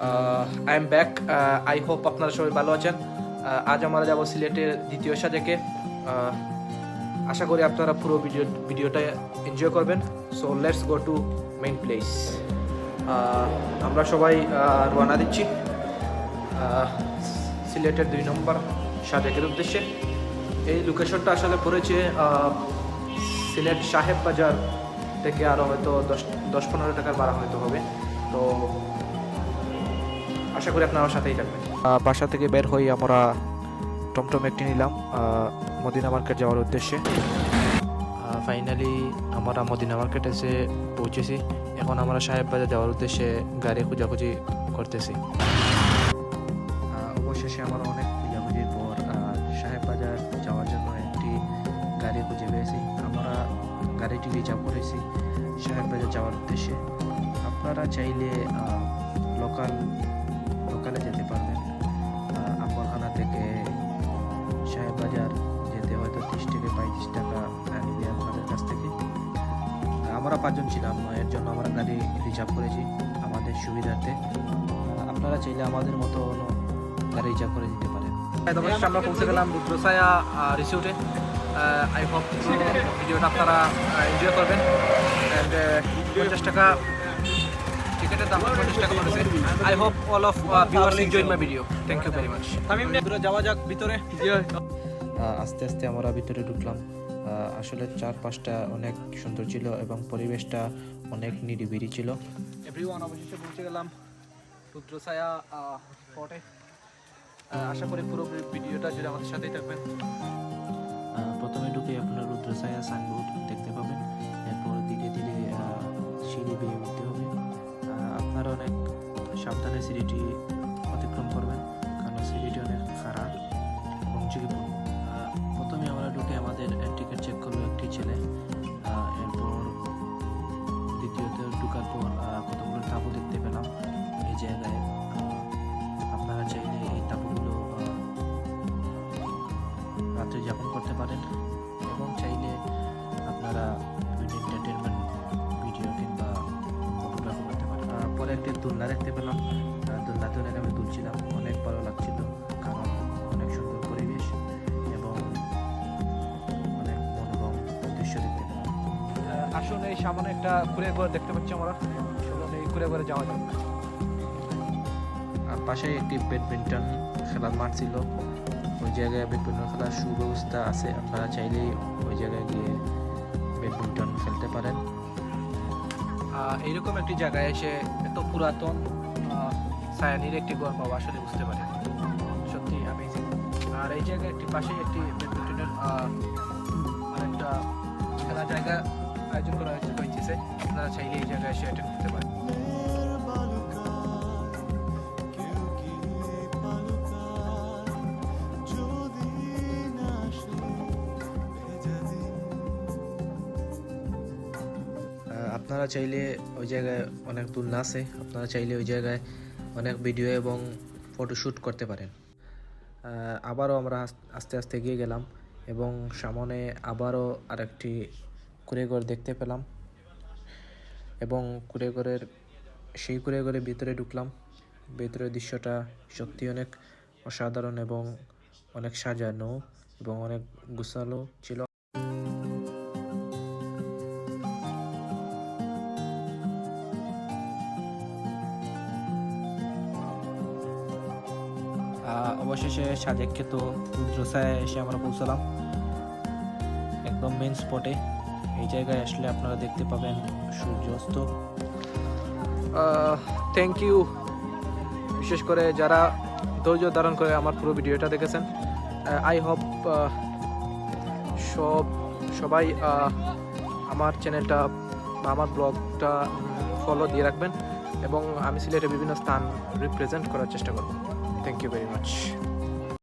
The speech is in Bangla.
I am back. I hope আপনারা সবাই ভালো আছেন। আজ আমরা যাব সিলেটের দ্বিতীয় সাজেকে। আশা করি আপনারা পুরো ভিডিওটা এনজয় করবেন। So let's go to main place. আমরা সবাই রওনা দিচ্ছি সিলেটের 2 নম্বর সাজেকের উদ্দেশ্যে। এই লোকেশনটা আসলে পড়েছে সিলেট সাহেব বাজার থেকে আরও হয়তো 10-15 টাকার ভাড়া হয়তো হবে। তো আশা করি আপনার সাথেই থাকবেন। বাসা থেকে বের হয়ে আমরা টমটম একটি নিলাম মদিনা মার্কেট যাওয়ার উদ্দেশ্যে। ফাইনালি আমরা মদিনা মার্কেট এসে পৌঁছেছি। এখন আমরা সাহেব বাজার যাওয়ার উদ্দেশ্যে গাড়ি খোঁজাখুঁজি করতেছি। অবশেষে আমরা অনেক খোঁজাখুঁজির পর সাহেব বাজার যাওয়ার জন্য একটি গাড়ি খুঁজে পেয়েছি। আমরা গাড়িটি রিজার্ভ করেছি সাহেব বাজার যাওয়ার উদ্দেশ্যে। আপনারা চাইলে লোকালে যেতে পারবেন। আম্বরখানা থেকে সাহেব বাজার যেতে হয়তো 30-35 টাকা নিবে আপনাদের কাছ থেকে। আমরা 5 জন ছিলাম, এর জন্য আমরা গাড়ি রিজার্ভ করেছি আমাদের সুবিধার্থে। আপনারা চাইলে আমাদের মতো গাড়ি রিজার্ভ করে দিতে পারেন। আমরা পৌঁছে গেলাম রুদ্রছায়া রিসোর্টে। আই হোপ ভিডিওটা আপনারা এনজয় করবেন। অ্যান্ড 50 টাকা টিকেটের দাম 50 টাকা পড়েছে। I hope all of viewers enjoy my video. Thank you very much. যাওয়া যাক ভিতরে। আস্তে আস্তে আমরা ভিতরে ঢুকলাম। আসলে চারপাশটা অনেক সুন্দর ছিল এবং পরিবেশটা অনেক নিরিবিলি ছিল। এভরিওয়ান, অবশেষে পৌঁছে গেলাম রুদ্রছায়া স্পটে। আশা করি পুরো ভিডিওটা জুড়ে আমাদের সাথেই থাকবেন। প্রথমে ঢুকে আপনারা রুদ্রছায়া সাইনবোর্ড দেখতে পাবেন। এরপর ধীরে ধীরে সিঁড়ি বেয়ে উঠতে হবে। আপনারা অনেক সাবধানে সিঁড়িটি অতিক্রম করবেন, কারণ সিঁড়িটি অনেক খারাপ এবং ঝুঁকিপূর্ণ। প্রথমে আমরা ঢুকে আমাদের টিকিট চেক করবো একটি ছেলে। এরপর দ্বিতীয়ত ঢুকার পর কতগুলো তাঁবু দেখতে পেলাম এই জায়গায়। আপনারা চাইলে এই তাঁবুগুলো রাত্রে যাপন করতে পারেন এবং চাইলে আপনারা এন্টারটেনমেন্ট ভিডিও কিংবা ফটোগ্রাফি করতে পারেন। পরে একটি দোলনা দেখতে পেলাম। দোলনাতে অনেক আমি দুলছিলাম, অনেক ভালো লাগছিল কারণ অনেক সুন্দর পরিবেশ এবং অনেক মনোরম দৃশ্য দেখতে পেলাম। আসলে এই সামনে একটা কুড়ে ঘর দেখতে পাচ্ছি আমরা। চলুন এই কুড়ে ঘরে যাওয়া যাক। পাশে একটি ব্যাডমিন্টন খেলার মাঠ ছিল। ওই জায়গায় ব্যাডমিন্টন খেলার সুব্যবস্থা আছে। আপনারা চাইলেই ওই জায়গায় গিয়ে ব্যাডমিন্টন খেলতে পারেন। এইরকম একটি জায়গায় এসে এত পুরাতন সায়ানির একটি ঘর পাওয়া আসলে বুঝতে পারি সত্যি অ্যামেজিং। আর এই জায়গায় একটি পাশেই একটি ব্যাডমিন্টনের আরেকটা খেলার জায়গা আয়োজন করা হয়েছে। আপনারা চাইলে এই জায়গায় এসে অ্যাটেন্ড করতে পারেন। আপনারা চাইলে ওই জায়গায় অনেক দোলনা আছে। আপনারা চাইলে ওই জায়গায় অনেক ভিডিও এবং ফটোশ্যুট করতে পারেন। আবারও আমরা আস্তে আস্তে এগিয়ে গেলাম এবং সামনে আবারও আরেকটি কুড়েঘর দেখতে পেলাম এবং সেই কুড়েঘরের ভিতরে ঢুকলাম। ভিতরের দৃশ্যটা সত্যি অনেক অসাধারণ এবং অনেক সাজানো এবং অনেক গোছালো ছিল। অবশেষে সাজেক খেত রুদ্রছায়ায় এসে আমরা পৌঁছলাম একদম মেন স্পটে। এই জায়গায় আসলে আপনারা দেখতে পাবেন সূর্যাস্ত। থ্যাংক ইউ বিশেষ করে যারা ধৈর্য ধারণ করে আমার পুরো ভিডিওটা দেখেছেন। আই হোপ সবাই আমার চ্যানেলটা বা আমার ব্লগটা ফলো দিয়ে রাখবেন এবং আমি সিলেটের বিভিন্ন স্থান রিপ্রেজেন্ট করার চেষ্টা করব। Thank you very much.